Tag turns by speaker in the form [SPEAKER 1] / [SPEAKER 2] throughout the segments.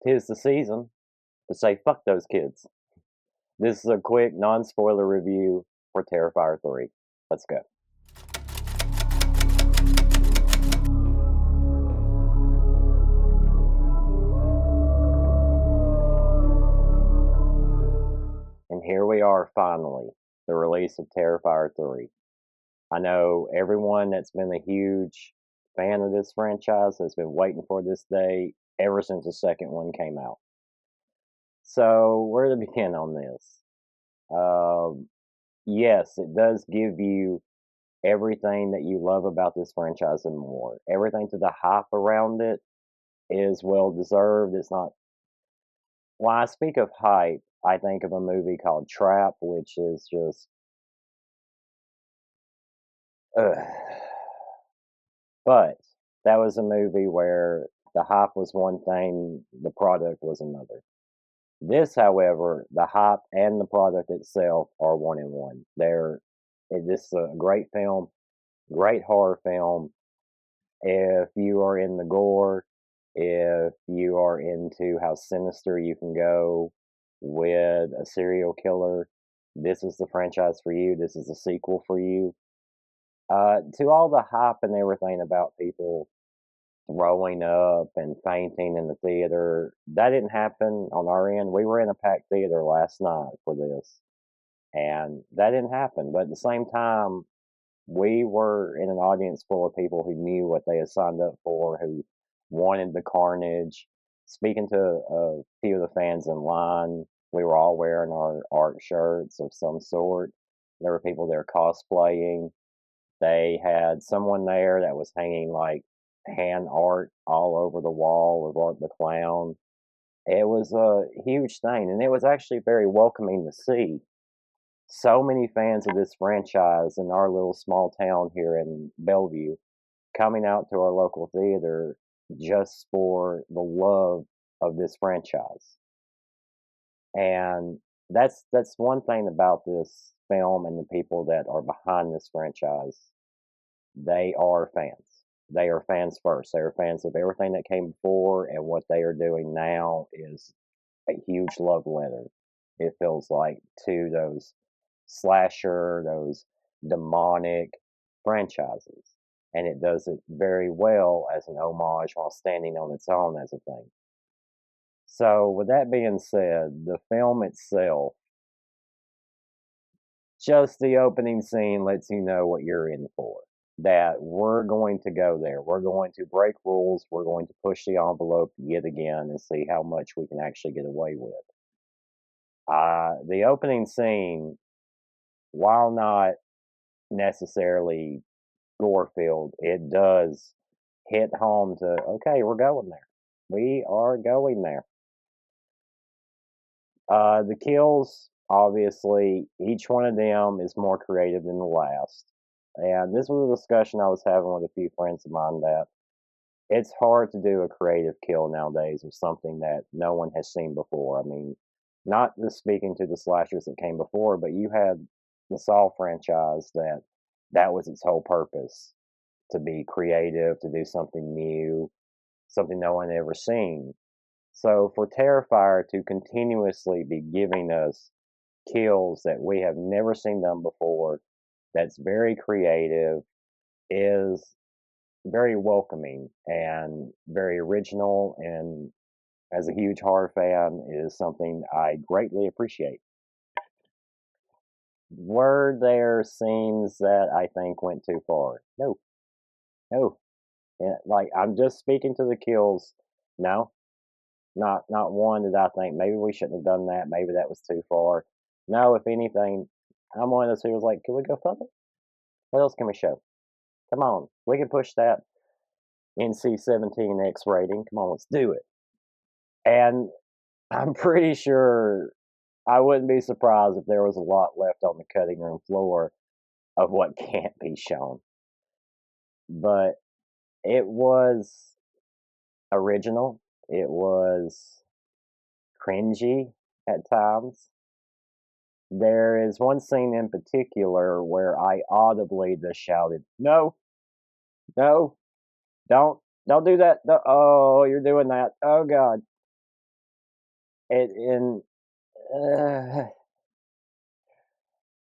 [SPEAKER 1] 'Tis the season to say fuck those kids. This is a quick, non-spoiler review for Terrifier 3. Let's go. And here we are finally, the release of Terrifier 3. I know everyone that's been a huge fan of this franchise has been waiting for this day ever since the second one came out. So, where to begin on this? Um, yes, it does give you everything that you love about this franchise and more. Everything to the hype around it is well deserved. It's not. When I speak of hype, I think of a movie called Trap, which is just. Ugh. But that was a movie where the hype was one thing, the product was another. This, however, the hype and the product itself are one in one. This is a great film, great horror film. If you are in the gore, if you are into how sinister you can go with a serial killer, this is the franchise for you. This is the sequel for you. To all the hype and everything about people throwing up and fainting in the theater, that didn't happen on our end. We were in a packed theater last night for this, and that didn't happen. But at the same time, we were in an audience full of people who knew what they had signed up for, who wanted the carnage. Speaking to a few of the fans in line, we were all wearing our art shirts of some sort. There were people there cosplaying. They had someone there that was hanging like hand art all over the wall of Art the Clown. It was a huge thing, and it was actually very welcoming to see so many fans of this franchise in our little small town here in Bellevue coming out to our local theater just for the love of this franchise. And that's one thing about this film and the people that are behind this franchise. They are fans. They are fans first. They are fans of everything that came before, and what they are doing now is a huge love letter. It feels like to those slasher, those demonic franchises. And it does it very well as an homage while standing on its own as a thing. So, with that being said, the film itself, just the opening scene lets you know what you're in for. That we're going to go there. We're going to break rules. We're going to push the envelope yet again and see how much we can actually get away with. The opening scene, while not necessarily gore filled, it does hit home to, okay, we're going there. We are going there. The kills, obviously, each one of them is more creative than the last. And this was a discussion I was having with a few friends of mine that it's hard to do a creative kill nowadays of something that no one has seen before. I mean, not just speaking to the slashers that came before, but you had the Saw franchise that was its whole purpose, to be creative, to do something new, something no one had ever seen. So for Terrifier to continuously be giving us kills that we have never seen done before, that's very creative, is very welcoming and very original, and as a huge horror fan, is something I greatly appreciate. Were there scenes that I think went too far? No, no. Yeah, like I'm just speaking to the kills. No, not one that I think maybe we shouldn't have done that. Maybe that was too far. No, if anything, I'm one of those who was like, can we go further? What else can we show? Come on, we can push that NC-17 X rating. Come on, let's do it. And I'm pretty sure I wouldn't be surprised if there was a lot left on the cutting room floor of what can't be shown. But it was original. It was cringy at times. There is one scene in particular where I audibly just shouted, "No, no, don't do that! No, oh, you're doing that! Oh God!" it in uh,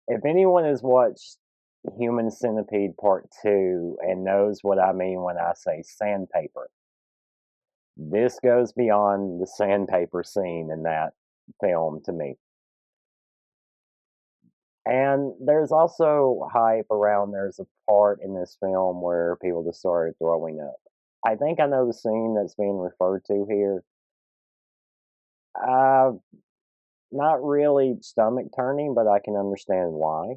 [SPEAKER 1] if anyone has watched Human Centipede Part 2 and knows what I mean when I say sandpaper, this goes beyond the sandpaper scene in that film to me. And there's also hype around there's a part in this film where people just started throwing up. I think I know the scene that's being referred to here. Uh, Not really stomach turning, but I can understand why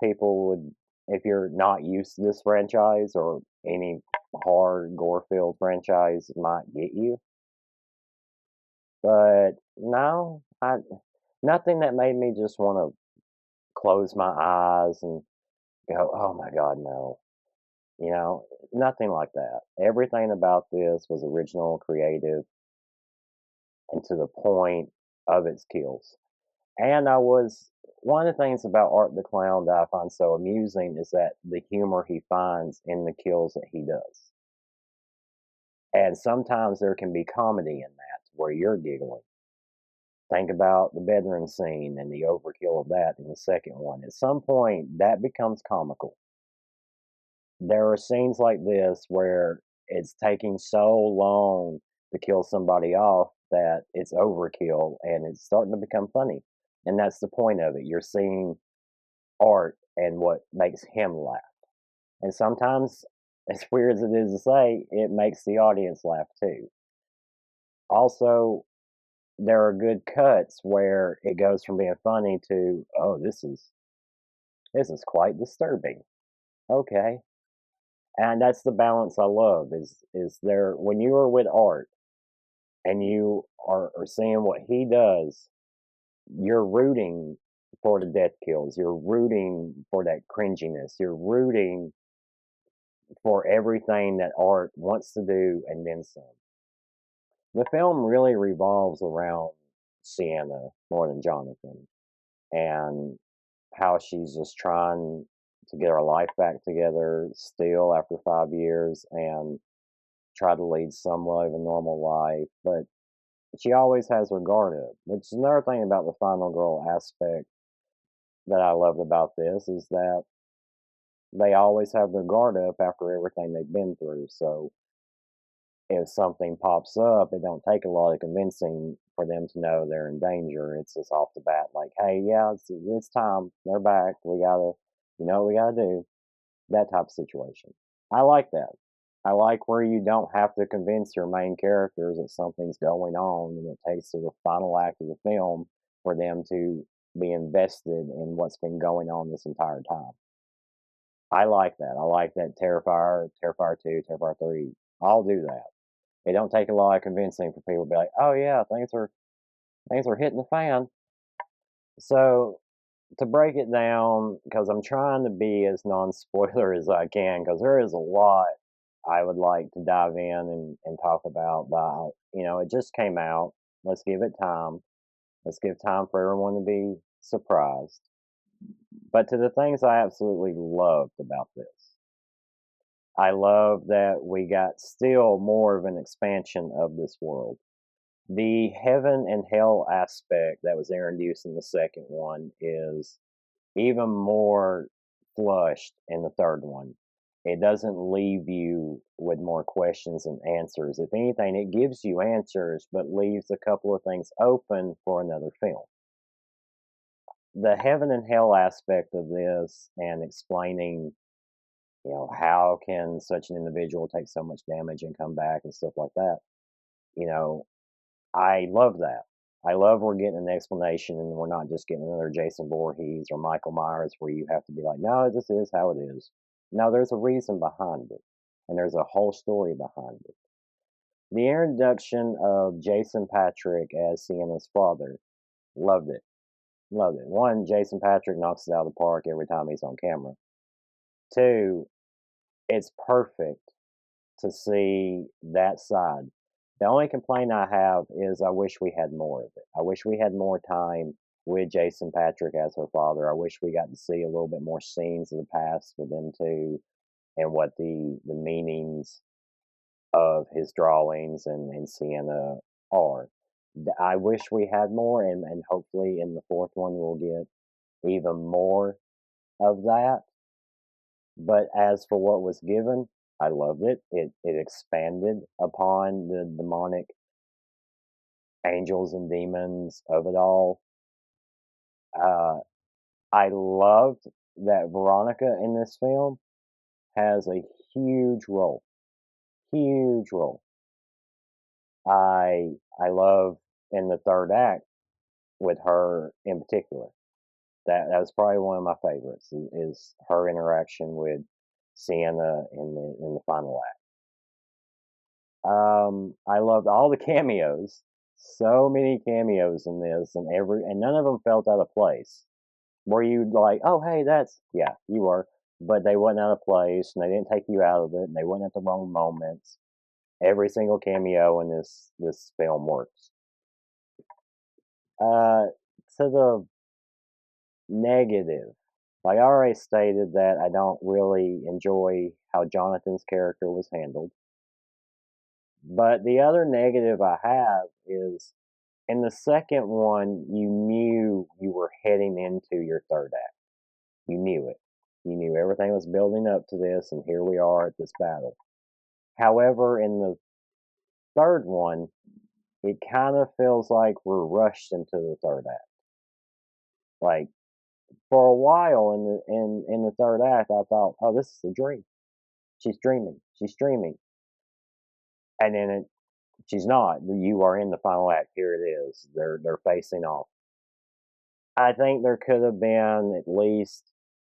[SPEAKER 1] people would, if you're not used to this franchise or any horror gore filled franchise, might get you. But no, nothing that made me just want to close my eyes and go, oh my God, no. You know, nothing like that. Everything about this was original, creative, and to the point of its kills. And one of the things about Art the Clown that I find so amusing is that the humor he finds in the kills that he does. And sometimes there can be comedy in that where you're giggling. Think about the bedroom scene and the overkill of that in the second one. At some point, that becomes comical. There are scenes like this where it's taking so long to kill somebody off that it's overkill and it's starting to become funny. And that's the point of it. You're seeing art and what makes him laugh. And sometimes, as weird as it is to say, it makes the audience laugh too. Also, there are good cuts where it goes from being funny to, oh, this is quite disturbing. Okay. And that's the balance I love is there when you are with art and you are seeing what he does, you're rooting for the death kills. You're rooting for that cringiness. You're rooting for everything that art wants to do and then some. The film really revolves around Sienna more than Jonathan and how she's just trying to get her life back together still after 5 years and try to lead somewhat of a normal life. But she always has her guard up, which is another thing about the final girl aspect that I loved about this is that they always have their guard up after everything they've been through. So if something pops up, it don't take a lot of convincing for them to know they're in danger. It's just off the bat, like, hey, yeah, it's time. They're back. We gotta, what we gotta do. That type of situation. I like that. I like where you don't have to convince your main characters that something's going on, and it takes to the final act of the film for them to be invested in what's been going on this entire time. I like that. I like that Terrifier, Terrifier 2, Terrifier 3, I'll do that. It don't take a lot of convincing for people to be like, "Oh yeah, things are hitting the fan." So to break it down, because I'm trying to be as non-spoiler as I can, because there is a lot I would like to dive in and talk about. But it just came out. Let's give it time. Let's give time for everyone to be surprised. But to the things I absolutely loved about this, I love that we got still more of an expansion of this world. The heaven and hell aspect that was introduced in the second one is even more flushed in the third one. It doesn't leave you with more questions and answers. If anything, it gives you answers, but leaves a couple of things open for another film. The heaven and hell aspect of this and explaining, how can such an individual take so much damage and come back and stuff like that, you know, I love that. I love we're getting an explanation and we're not just getting another Jason Voorhees or Michael Myers where you have to be like, no, this is how it is. No, there's a reason behind it, and there's a whole story behind it. The introduction of Jason Patrick as Sienna's father, loved it. Loved it. One, Jason Patrick knocks it out of the park every time he's on camera. Two, it's perfect to see that side. The only complaint I have is I wish we had more of it. I wish we had more time with Jason Patrick as her father. I wish we got to see a little bit more scenes of the past with them too, and what the meanings of his drawings and Sienna are. I wish we had more, and hopefully in the fourth one we'll get even more of that. But as for what was given, I loved it. It expanded upon the demonic angels and demons of it all. Uh, I loved that Veronica in this film has a huge role. Huge role. I love in the third act with her in particular. That was probably one of my favorites is her interaction with Sienna in the final act. I loved all the cameos. So many cameos in this, and none of them felt out of place. Were you like, oh hey, that's yeah, you were, but they wasn't out of place, and they didn't take you out of it, and they weren't at the wrong moments. Every single cameo in this film works. Uh, to the negative, like I already stated that I don't really enjoy how Jonathan's character was handled. But the other negative I have is in the second one, you knew you were heading into your third act. You knew it. You knew everything was building up to this, and here we are at this battle. However, in the third one, it kind of feels like we're rushed into the third act. Like for a while in the third act, I thought, oh, this is a dream. She's dreaming. She's dreaming. And then she's not. You are in the final act. Here it is. They're facing off. I think there could have been at least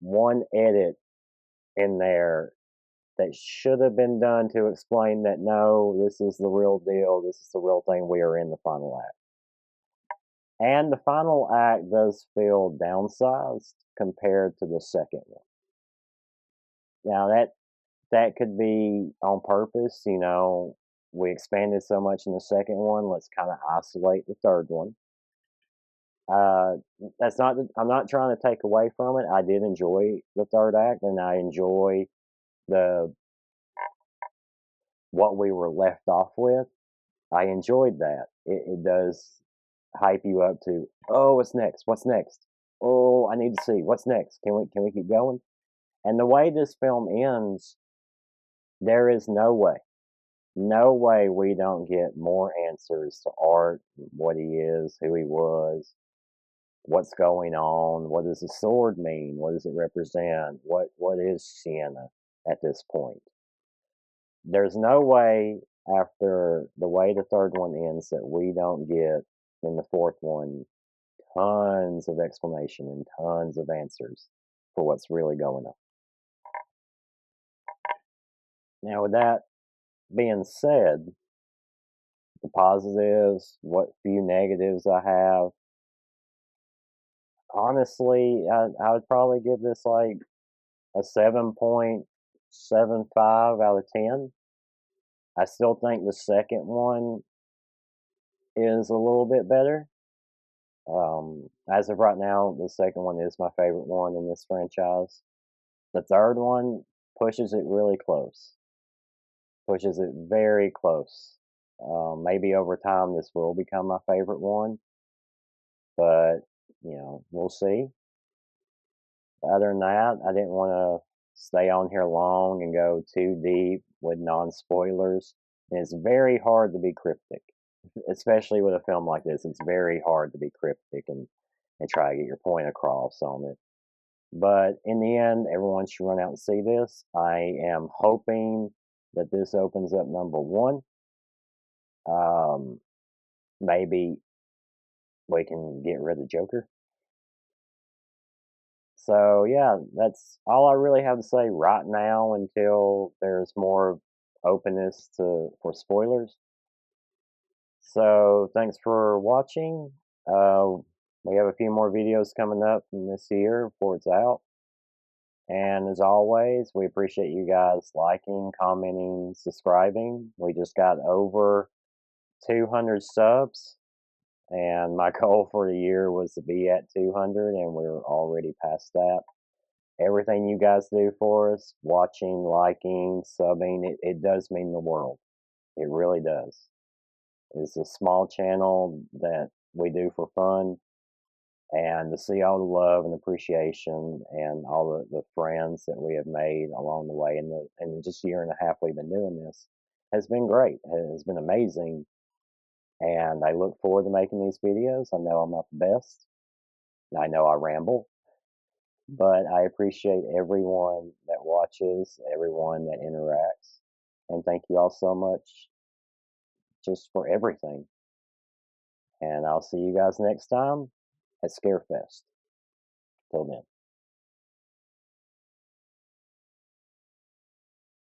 [SPEAKER 1] one edit in there that should have been done to explain that no, this is the real deal. This is the real thing. We are in the final act. And the final act does feel downsized compared to the second one. Now that could be on purpose. We expanded so much in the second one. Let's kind of isolate the third one. Uh, that's not. I'm not trying to take away from it. I did enjoy the third act, and I enjoy the what we were left off with. I enjoyed that. It does hype you up to, oh, what's next? What's next? Oh, I need to see what's next. Can we keep going? And the way this film ends, there is no way we don't get more answers to Art, what he is, who he was, what's going on, what does the sword mean, what does it represent, what is Sienna at this point. There's no way after the way the third one ends that we don't get in the fourth one tons of explanation and tons of answers for what's really going on. Now, with that being said, the positives, what few negatives I have, honestly, I would probably give this like a 7.75 out of 10. I still think the second one is a little bit better. As of right now, the second one is my favorite one in this franchise. The third one pushes it really close, pushes it very close. Maybe over time this will become my favorite one, but we'll see. Other than that, I didn't want to stay on here long and go too deep with non spoilers. And it's very hard to be cryptic, especially with a film like this. It's very hard to be cryptic and try to get your point across on it. But in the end, everyone should run out and see this. I am hoping that this opens up number one. Maybe we can get rid of Joker. So yeah, that's all I really have to say right now until there's more openness for spoilers. So thanks for watching. We have a few more videos coming up from this year before it's out. And as always, we appreciate you guys liking, commenting, subscribing. We just got over 200 subs, and my goal for the year was to be at 200, and we're already past that. Everything you guys do for us, watching, liking, subbing, it does mean the world. It really does. is a small channel that we do for fun, and to see all the love and appreciation and all the friends that we have made along the way in just a year and a half we've been doing this has been great. It has been amazing, and I look forward to making these videos. I know I'm not the best. I know I ramble, but I appreciate everyone that watches, everyone that interacts, and thank you all so much just for everything. And I'll see you guys next time at Scarefest. Till then.